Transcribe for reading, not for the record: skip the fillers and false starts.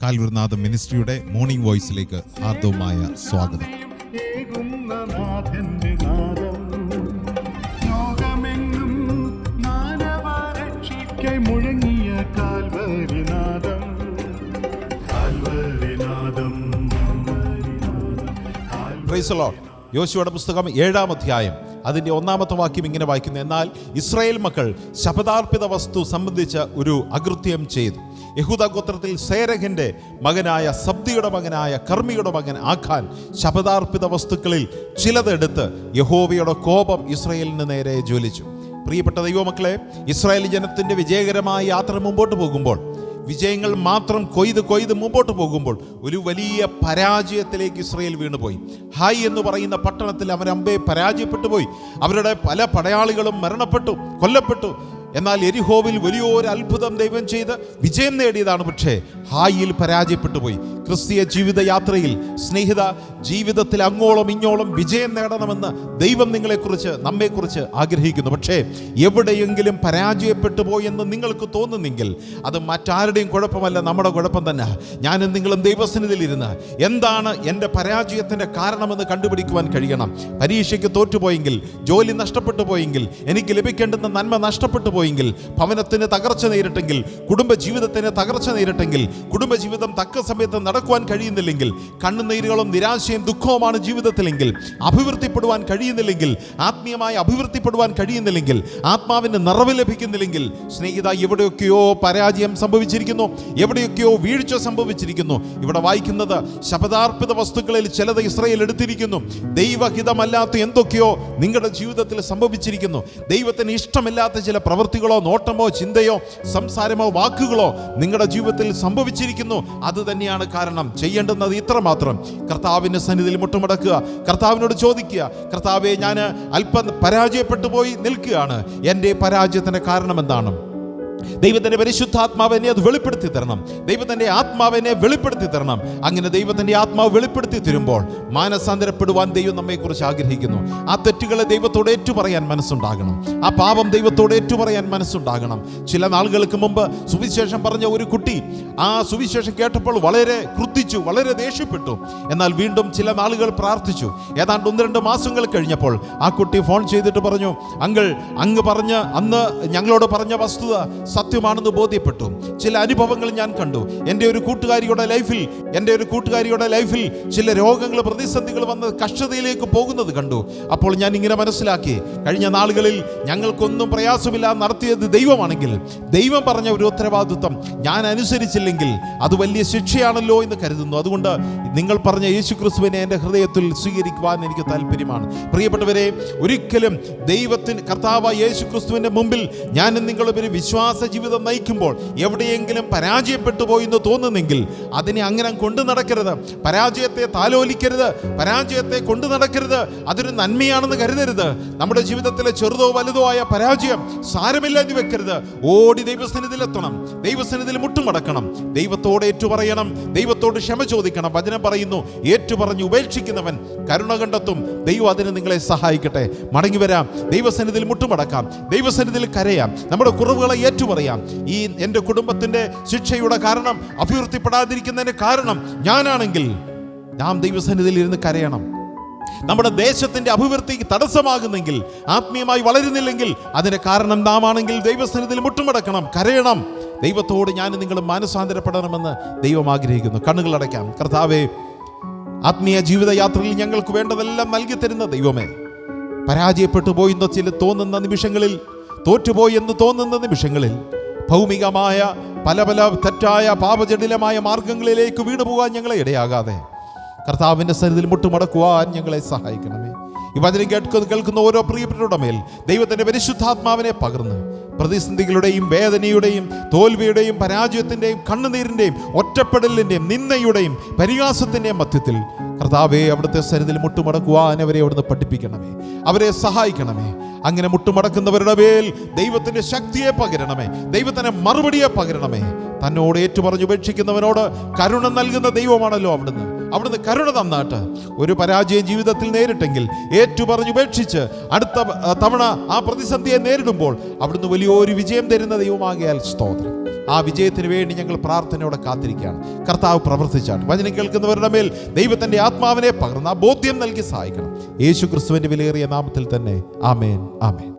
കാൽവരിനാഥ മിനിസ്ട്രിയുടെ morning വോയിസിലേക്ക് ആർദ്രമായ സ്വാഗതം. മുഴങ്ങിയ കാൽവരിനാദം, കാൽവരിനാദം. Praise the lord. യോശുവയുടെ പുസ്തകം 7-ാം അധ്യായം അതിൻ്റെ 1-ാമത്തെ വാക്യം ഇങ്ങനെ വായിക്കുന്നു: എന്നാൽ ഇസ്രായേൽ മക്കൾ ശപഥാർപ്പിത വസ്തു സംബന്ധിച്ച ഒരു അകൃത്യം ചെയ്തു. യഹൂദ ഗോത്രത്തിൽ സേരഹിന്റെ മകനായ സബ്ദിയുടെ മകനായ കർമ്മിയുടെ മകൻ ആഖാൻ ശപഥാർപ്പിത വസ്തുക്കളിൽ ചിലതെടുത്ത് യഹോവയുടെ കോപം ഇസ്രായേലിന് നേരെ ജ്വലിച്ചു. പ്രിയപ്പെട്ട ദൈവമക്കളെ, ഇസ്രായേൽ ജനത്തിൻ്റെ വിജയകരമായ യാത്ര മുമ്പോട്ട് പോകുമ്പോൾ, വിജയങ്ങൾ മാത്രം കൊയ്ത് മുമ്പോട്ട് പോകുമ്പോൾ ഒരു വലിയ പരാജയത്തിലേക്ക് ഇസ്രായേൽ വീണുപോയി. ഹായ് എന്ന് പറയുന്ന പട്ടണത്തിൽ അവരമ്പേ പരാജയപ്പെട്ടു പോയി. അവരുടെ പല പടയാളികളും കൊല്ലപ്പെട്ടു. എന്നാൽ എരിഹോവിൽ വലിയൊരു അത്ഭുതം ദൈവം ചെയ്ത് വിജയം നേടിയതാണ്. പക്ഷേ ഹായിൽ പരാജയപ്പെട്ടു പോയി. ക്രിസ്തീയ ജീവിതയാത്രയിൽ സ്നേഹിത, ജീവിതത്തിൽ അങ്ങോളം ഇങ്ങോളം വിജയം നേടണമെന്ന് ദൈവം നമ്മെക്കുറിച്ച് ആഗ്രഹിക്കുന്നു. പക്ഷേ എവിടെയെങ്കിലും പരാജയപ്പെട്ടു പോയെന്ന് നിങ്ങൾക്ക് തോന്നുന്നെങ്കിൽ അത് മറ്റാരുടെയും കുഴപ്പമല്ല, നമ്മുടെ കുഴപ്പം തന്നെ. ഞാനും നിങ്ങളും ദൈവസന്നിധിയിലിരുന്ന് എന്താണ് എൻ്റെ പരാജയത്തിൻ്റെ കാരണമെന്ന് കണ്ടുപിടിക്കുവാൻ കഴിയണം. പരീക്ഷയ്ക്ക് തോറ്റുപോയെങ്കിൽ, ജോലി നഷ്ടപ്പെട്ടു പോയെങ്കിൽ, എനിക്ക് ലഭിക്കേണ്ടുന്ന നന്മ നഷ്ടപ്പെട്ടു പോയെങ്കിൽ, ഭവനത്തിന് തകർച്ച നേരിട്ടെങ്കിൽ, കുടുംബജീവിതത്തിന് തകർച്ച നേരിട്ടെങ്കിൽ, കുടുംബജീവിതം തക്ക സമയത്ത് നടക്കുവാൻ കഴിയുന്നില്ലെങ്കിൽ, കണ്ണുനീരുകളും നിരാശയും ദുഃഖവുമാണ് ജീവിതത്തിലെങ്കിൽ, അഭിവൃദ്ധിപ്പെടുവാൻ കഴിയുന്നില്ലെങ്കിൽ, ആത്മീയമായി അഭിവൃദ്ധിപ്പെടുവാൻ കഴിയുന്നില്ലെങ്കിൽ, ആത്മാവിന് നിറവ് ലഭിക്കുന്നില്ലെങ്കിൽ, സ്നേഹിത, എവിടെയൊക്കെയോ പരാജയം സംഭവിച്ചിരിക്കുന്നു, എവിടെയൊക്കെയോ വീഴ്ച സംഭവിച്ചിരിക്കുന്നു. ഇവിടെ വായിക്കുന്നത് ശപഥാർപ്പിത വസ്തുക്കളിൽ ചിലത് ഇസ്രായേൽ എടുത്തിരിക്കുന്നു. ദൈവഹിതമല്ലാത്ത എന്തൊക്കെയോ നിങ്ങളുടെ ജീവിതത്തിൽ സംഭവിച്ചിരിക്കുന്നു. ദൈവത്തിന് ഇഷ്ടമില്ലാത്ത ചില പ്രവൃത്തികളോ നോട്ടമോ ചിന്തയോ സംസാരമോ വാക്കുകളോ നിങ്ങളുടെ ജീവിതത്തിൽ സംഭവിച്ചിരിക്കുന്നു. അത് തന്നെയാണ് കാരണം. ചെയ്യേണ്ടുന്നത് ഇത്രമാത്രം: കർത്താവിൻ്റെ സന്നിധിയിൽ മുട്ടുമടക്കുക, കർത്താവിനോട് ചോദിക്കുക, കർത്താവേ, ഞാൻ അല്പം പരാജയപ്പെട്ടു പോയി നിൽക്കുകയാണ്, എൻ്റെ പരാജയത്തിൻ്റെ കാരണം എന്താണ്? ദൈവത്തിൻ്റെ പരിശുദ്ധാത്മാവിനെ അത് വെളിപ്പെടുത്തി തരണം. ദൈവത്തിൻ്റെ ആത്മാവിനെ വെളിപ്പെടുത്തി തരണം. അങ്ങനെ ദൈവത്തിൻ്റെ ആത്മാവ് വെളിപ്പെടുത്തി തരുമ്പോൾ മാനസാന്തരപ്പെടുവാൻ ദൈവം നമ്മെക്കുറിച്ച് ആഗ്രഹിക്കുന്നു. ആ തെറ്റുകളെ ദൈവത്തോട് ഏറ്റുപറയാൻ മനസ്സുണ്ടാകണം. ആ പാപം ദൈവത്തോട് ഏറ്റുപറയാൻ മനസ്സുണ്ടാകണം. ചില നാളുകൾക്ക് മുമ്പ് സുവിശേഷം പറഞ്ഞ ഒരു കുട്ടി ആ സുവിശേഷം കേട്ടപ്പോൾ വളരെ ക്രുദ്ധിച്ചു, വളരെ ദേഷ്യപ്പെട്ടു. എന്നാൽ വീണ്ടും ചില നാളുകൾ പ്രാർത്ഥിച്ചു. ഏതാണ്ട് 1-2 മാസങ്ങൾ കഴിഞ്ഞപ്പോൾ ആ കുട്ടി ഫോൺ ചെയ്തിട്ട് പറഞ്ഞു: അങ്കിൾ, അന്ന് ഞങ്ങളോട് പറഞ്ഞ വസ്തുത സത്യമാണെന്ന് ബോധ്യപ്പെട്ടു. ചില അനുഭവങ്ങൾ ഞാൻ കണ്ടു. എൻ്റെ ഒരു കൂട്ടുകാരിയുടെ ലൈഫിൽ ചില രോഗങ്ങൾ, പ്രതിസന്ധികൾ വന്ന് കഷ്ടതയിലേക്ക് പോകുന്നത് കണ്ടു. അപ്പോൾ ഞാൻ ഇങ്ങനെ മനസ്സിലാക്കി, കഴിഞ്ഞ നാളുകളിൽ ഞങ്ങൾക്കൊന്നും പ്രയാസമില്ലാതെ നടത്തിയത് ദൈവമാണെങ്കിൽ, ദൈവം പറഞ്ഞ ഒരു ഉത്തരവാദിത്വം ഞാൻ അനുസരിച്ചില്ലെങ്കിൽ അത് വലിയ ശിക്ഷയാണല്ലോ എന്ന് കരുതുന്നു. അതുകൊണ്ട് നിങ്ങൾ പറഞ്ഞ യേശുക്രിസ്തുവിനെ എൻ്റെ ഹൃദയത്തിൽ സ്വീകരിക്കുവാൻ എനിക്ക് താല്പര്യമാണ്. പ്രിയപ്പെട്ടവരെ, ഒരിക്കലും കർത്താവായ യേശുക്രിസ്തുവിൻ്റെ മുമ്പിൽ ഞാനും നിങ്ങളും ഒരു വിശ്വാസ ജീവിതം നയിക്കുമ്പോൾ എവിടെയെങ്കിലും പരാജയപ്പെട്ടു പോയി എന്ന് തോന്നുന്നെങ്കിൽ അതിനെ അങ്ങനെ കൊണ്ടു നടക്കരുത്. പരാജയത്തെ താലോലിക്കരുത്, പരാജയത്തെ കൊണ്ടു നടക്കരുത്. അതൊരു നന്മയാണെന്ന് കരുതരുത്. നമ്മുടെ ജീവിതത്തിലെ ചെറുതോ വലുതോ ആയ പരാജയം സാരമില്ല എന്ന് വെക്കരുത്. ഓടി ദൈവസന്നിധിയിലെത്തണം, ദൈവസന്നിധിയിൽ മുട്ടുമടക്കണം, ദൈവത്തോട് ഏറ്റുപറയണം, ദൈവത്തോട് ക്ഷമ ചോദിക്കണം. വചനം പറയുന്നു, ഏറ്റുപറഞ്ഞ് ഉപേക്ഷിക്കുന്നവൻ കരുണ കണ്ടെത്തും. ദൈവം അതിന് നിങ്ങളെ സഹായിക്കട്ടെ. മടങ്ങി വരാം, ദൈവസന്നിധിയിൽ മുട്ടുമടക്കാം, ദൈവസന്നിധിയിൽ കരയാം, നമ്മുടെ കുറവുകളെ ഏറ്റുപറയാം. ഈ എൻ്റെ കുടുംബത്തിൻ്റെ ശിക്ഷയുടെ കാരണം, അഭിവൃദ്ധിപ്പെടാതിരിക്കുന്നതിന് കാരണം ഞാനാണെങ്കിൽ നാം ദൈവസന്നിധിയിൽ ഇരുന്ന് കരയണം. നമ്മുടെ ദേശത്തിൻ്റെ അഭിവൃദ്ധിക്ക് തടസ്സമാകുന്നെങ്കിൽ, ആത്മീയമായി വളരുന്നില്ലെങ്കിൽ അതിന് കാരണം നാം ആണെങ്കിൽ ദൈവസന്നിധിയിൽ മുട്ടുമടക്കണം, കരയണം. ദൈവത്തോട് ഞാനും നിങ്ങളും മാനസാന്തരപ്പെടണമെന്ന് ദൈവം ആഗ്രഹിക്കുന്നു. കണ്ണുകളടയ്ക്കാം. കർത്താവേ, ആത്മീയ ജീവിതയാത്രയിൽ ഞങ്ങൾക്ക് വേണ്ടതെല്ലാം നൽകി തരുന്ന ദൈവമേ, പരാജയപ്പെട്ടു പോയെന്ന് ചില തോന്നുന്ന നിമിഷങ്ങളിൽ, തോറ്റുപോയി എന്ന് തോന്നുന്ന നിമിഷങ്ങളിൽ, ഭൗമികമായ പല തെറ്റായ പാപജടിലമായ മാർഗങ്ങളിലേക്ക് വീണുപോകാൻ ഞങ്ങളെ ഇടയാകാതെ കർത്താവിൻ്റെ സന്നിധിയിൽ മുട്ടുമടക്കുവാൻ ഞങ്ങളെ സഹായിക്കണമേ. ഈ വചനം കേൾക്കുന്ന ഓരോ പ്രിയപ്പെട്ടവരുടെ മേൽ ദൈവത്തിൻ്റെ പരിശുദ്ധാത്മാവിനെ പകർന്ന് പ്രതിസന്ധികളുടെയും വേദനയുടെയും തോൽവിയുടെയും പരാജയത്തിൻ്റെയും കണ്ണുനീരിൻ്റെയും ഒറ്റപ്പെടലിൻ്റെയും നിന്ദയുടെയും പരിഹാസത്തിൻ്റെയും മധ്യത്തിൽ കർത്താവേ, അവിടുത്തെ സന്നിധിയിൽ മുട്ടുമടക്കുവാൻ അവരെ അവിടുന്ന് പഠിപ്പിക്കണമേ, അവരെ സഹായിക്കണമേ. അങ്ങനെ മുട്ടുമടക്കുന്നവരുടെ മേൽ ദൈവത്തിൻ്റെ ശക്തിയെ പകരണമേ, ദൈവത്തിൻ്റെ മറുപടിയെ പകരണമേ. തന്നോട് ഏറ്റുപറഞ്ഞ് ഉപേക്ഷിക്കുന്നവനോട് കരുണ നൽകുന്ന ദൈവമാണല്ലോ അവിടുന്ന് കരുണ തന്നാട്ട്. ഒരു പരാജയം ജീവിതത്തിൽ നേരിട്ടെങ്കിൽ ഏറ്റുപറഞ്ഞുപേക്ഷിച്ച് അടുത്ത തവണ ആ പ്രതിസന്ധിയെ നേരിടുമ്പോൾ അവിടുന്ന് വലിയൊരു വിജയം തരുന്ന ദൈവമാകിയാൽ സ്തോത്രം. ആ വിജയത്തിന് വേണ്ടി ഞങ്ങൾ പ്രാർത്ഥനയോടെ കാത്തിരിക്കുകയാണ്. കർത്താവ് പ്രവർത്തിച്ചാണ്. വചനം കേൾക്കുന്നവരുടെ മേൽ ദൈവത്തിൻ്റെ ആത്മാവിനെ പകർന്ന് ആ ബോധ്യം നൽകി സഹായിക്കണം. യേശു ക്രിസ്തുവിൻ്റെ വിലയേറിയ നാമത്തിൽ തന്നെ ആമേൻ, ആമേൻ.